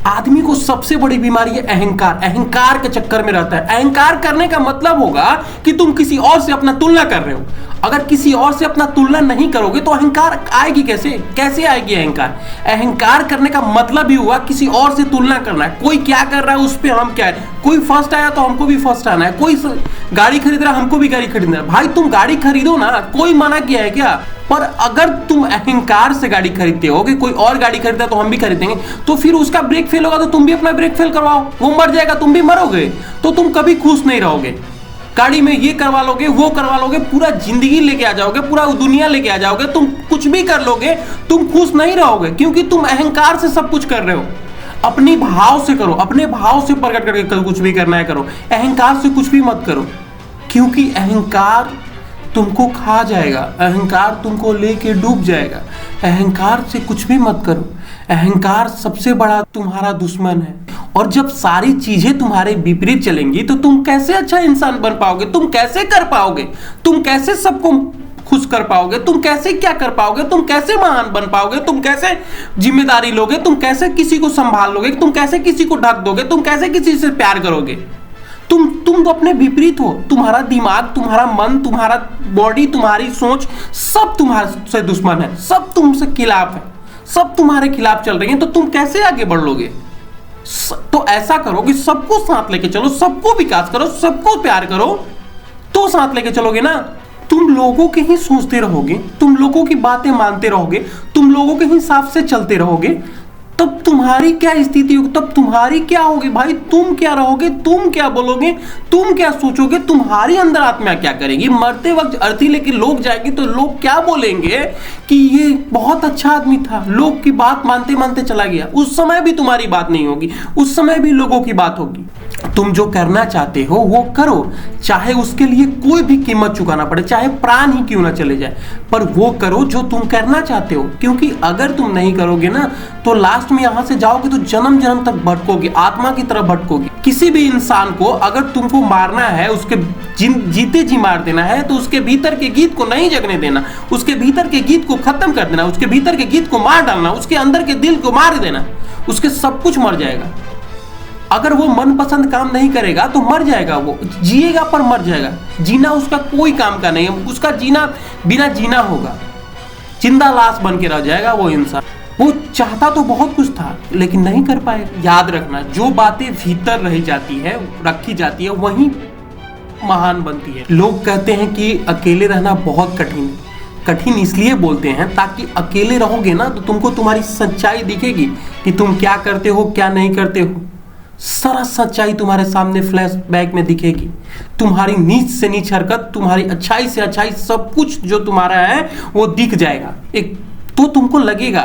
आदमी को सबसे बड़ी बीमारी है अहंकार। अहंकार के चक्कर में रहता है। अहंकार करने का मतलब होगा कि तुम किसी और से अपना तुलना कर रहे हो। अगर किसी और से अपना तुलना नहीं करोगे तो अहंकार आएगी कैसे? कैसे आएगी अहंकार? अहंकार करने का मतलब ही हुआ किसी और से तुलना करना है। कोई क्या कर रहा है उस पर हम क्या है, कोई फर्स्ट आया तो हमको भी फर्स्ट आना है, कोई गाड़ी खरीद रहा है हमको भी गाड़ी खरीदना है। भाई तुम गाड़ी खरीदो ना, कोई मना किया है क्या? पर अगर तुम अहंकार से गाड़ी खरीदते हो कि कोई और गाड़ी खरीदता है तो हम भी खरीदेंगे, तो फिर उसका ब्रेक फेल होगा तो तुम भी अपना ब्रेक फेल करवाओ, वो मर जाएगा तुम भी मरोगे, तो तुम कभी खुश नहीं रहोगे। गाड़ी में ये करवा लोगे, वो करवा लोगे, पूरा जिंदगी लेके आ जाओगे, पूरा दुनिया लेके आ जाओगे, तुम कुछ भी कर लोगे, तुम खुश नहीं रहोगे, क्योंकि तुम अहंकार से सब कुछ कर रहे हो। अपनी भाव से करो, अपने भाव से प्रकट करके कल कुछ भी करना है करो, अहंकार से कुछ भी मत करो, क्योंकि अहंकार तुमको खा जाएगा, अहंकार तुमको लेके डूब जाएगा। अहंकार से कुछ भी मत करो। अहंकार सबसे बड़ा तुम्हारा दुश्मन है। और जब सारी चीजें तुम्हारे विपरीत चलेंगी तो तुम कैसे अच्छा इंसान बन पाओगे? तुम कैसे कर पाओगे? तुम कैसे सबको खुश कर पाओगे? तुम कैसे क्या कर पाओगे? तुम कैसे महान बन पाओगे? तुम कैसे जिम्मेदारी लोगे? तुम कैसे किसी को संभाल लोगे? तुम कैसे किसी को ढक दोगे? तुम कैसे किसी से प्यार करोगे? तुम तो अपने विपरीत हो। तुम्हारा दिमाग, तुम्हारा मन, तुम्हारा बॉडी, तुम्हारी सोच सब तुम्हारे से दुश्मन है, सब तुमसे खिलाफ है, सब तुम्हारे खिलाफ चल रही हैं, तो तुम कैसे आगे बढ़ लोगे? तो ऐसा करो कि सबको साथ लेके चलो, सबको विकास करो, सबको प्यार करो, तो साथ लेके चलोगे ना। तुम लोगों के ही सोचते रहोगे, तुम लोगों की बातें मानते रहोगे, तुम लोगों के हिसाब से चलते रहोगे, तब तुम्हारी क्या स्थिति होगी? तब तुम्हारी क्या होगी भाई? तुम क्या रहोगे? तुम क्या बोलोगे? तुम क्या सोचोगे? तुम्हारी अंदर आत्मा क्या करेगी? मरते वक्त अर्थी लेके लोग जाएंगे तो लोग क्या बोलेंगे कि ये बहुत अच्छा आदमी था, लोग की बात मानते मानते चला गया। उस समय भी तुम्हारी बात नहीं होगी, उस समय भी लोगों की बात होगी। तुम जो करना चाहते हो वो करो, चाहे उसके लिए कोई भी कीमत चुकाना पड़े, चाहे प्राण ही क्यों ना चले जाए, पर वो करो जो तुम करना चाहते हो। क्योंकि अगर तुम नहीं करोगे ना तो लास्ट में यहां से जाओगे तो जन्म जन्म तक भटकोगे, आत्मा की तरह भटकोगे। किसी भी इंसान को अगर तुमको मारना है, उसके जीते जी मार देना है, तो उसके भीतर के गीत को नहीं जगने देना, उसके भीतर के गीत को खत्म कर देना, उसके भीतर के गीत को मार डालना, उसके अंदर के दिल को मार देना, उसके सब कुछ मर जाएगा। अगर वो मनपसंद काम नहीं करेगा तो मर जाएगा, वो जिएगा पर मर जाएगा। जीना उसका कोई काम का नहीं है, उसका जीना बिना जीना होगा, जिंदा लाश बन के रह जाएगा वो इंसान। वो चाहता तो बहुत कुछ था लेकिन नहीं कर पाए। याद रखना, जो बातें भीतर रही जाती है, रखी जाती है, वही महान बनती है। लोग कहते हैं कि अकेले रहना बहुत कठिन है। कठिन इसलिए बोलते हैं ताकि अकेले रहोगे ना तो तुमको तुम्हारी सच्चाई दिखेगी कि तुम क्या करते हो, क्या नहीं करते हो। सारा सच्चाई तुम्हारे सामने फ्लैशबैक में दिखेगी। तुम्हारी नीच से नीच हरकत, तुम्हारी अच्छाई से अच्छाई, सब कुछ जो तुम्हारा है वो दिख जाएगा। एक तो तुमको लगेगा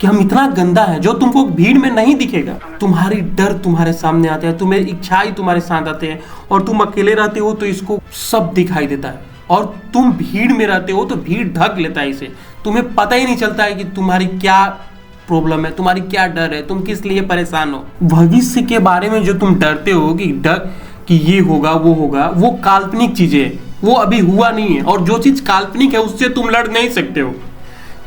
कि हम इतना गंदा है, जो तुमको भीड़ में नहीं दिखेगा। तुम्हारी डर तुम्हारे सामने आते हैं, तुम्हारी इच्छाएं तुम्हारे साथ आते हैं, और तुम अकेले रहते हो तो इसको सब दिखाई देता है, और तुम भीड़ में रहते हो तो भीड़ ढक लेता है इसे। तुम्हें पता ही नहीं चलता है कि तुम्हारी क्या प्रॉब्लम है, तुम्हारी क्या डर है, तुम किस लिए परेशान हो। भविष्य के बारे में जो तुम डरते हो कि डर कि ये होगा वो होगा, वो काल्पनिक चीजें है, वो अभी हुआ नहीं है। और जो चीज काल्पनिक है उससे तुम लड़ नहीं सकते हो।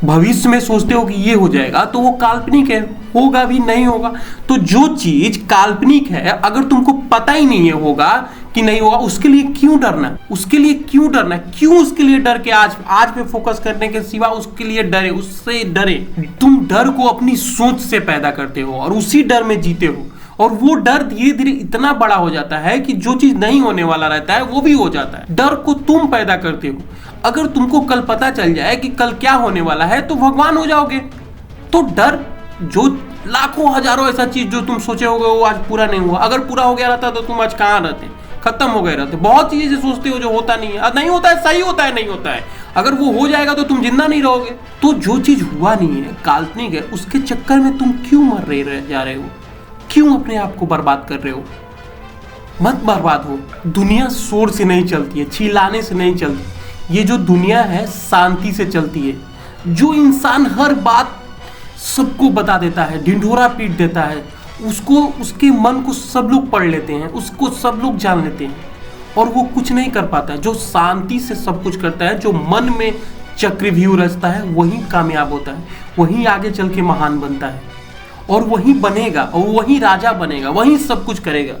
भविष्य में सोचते हो कि ये हो जाएगा तो वो काल्पनिक है, होगा भी नहीं होगा। तो जो चीज काल्पनिक है, अगर तुमको पता ही नहीं है होगा कि नहीं होगा, उसके लिए क्यों डरना? उसके लिए क्यों डरना? क्यों उसके लिए डर के आज पे फोकस करने के सिवा उसके लिए डरे, उससे डरे? तुम डर को अपनी सोच से पैदा करते हो और उसी डर में जीते हो, और वो डर धीरे धीरे इतना बड़ा हो जाता है कि जो चीज नहीं होने वाला रहता है वो भी हो जाता है। डर को तुम पैदा करते हो। अगर तुमको कल पता चल जाए कि कल क्या होने वाला है तो भगवान हो जाओगे। तो डर, जो लाखों हजारों ऐसा चीज जो तुम सोचे होगे वो आज पूरा नहीं हुआ, अगर पूरा हो गया रहता तो तुम आज कहाँ रहते, खत्म हो गए रहते। बहुत चीजें सोचते हो जो होता नहीं है, नहीं होता है, सही होता है, नहीं होता है। अगर वो हो जाएगा तो तुम जिंदा नहीं रहोगे। तो जो चीज हुआ नहीं है, काल्पनिक है, उसके चक्कर में तुम क्यों मर रहे जा रहे हो? क्यों अपने आप को बर्बाद कर रहे हो? मत बर्बाद हो। दुनिया शोर से नहीं चलती है, चिल्लाने से नहीं चलती। ये जो दुनिया है शांति से चलती है। जो इंसान हर बात सबको बता देता है, ढिंढोरा पीट देता है, उसको, उसके मन को सब लोग पढ़ लेते हैं, उसको सब लोग जान लेते हैं, और वो कुछ नहीं कर पाता है। जो शांति से सब कुछ करता है, जो मन में चक्रव्यूह रचता है, वही कामयाब होता है, वही आगे चल के महान बनता है। और वही बनेगा और वही राजा बनेगा, वही सब कुछ करेगा।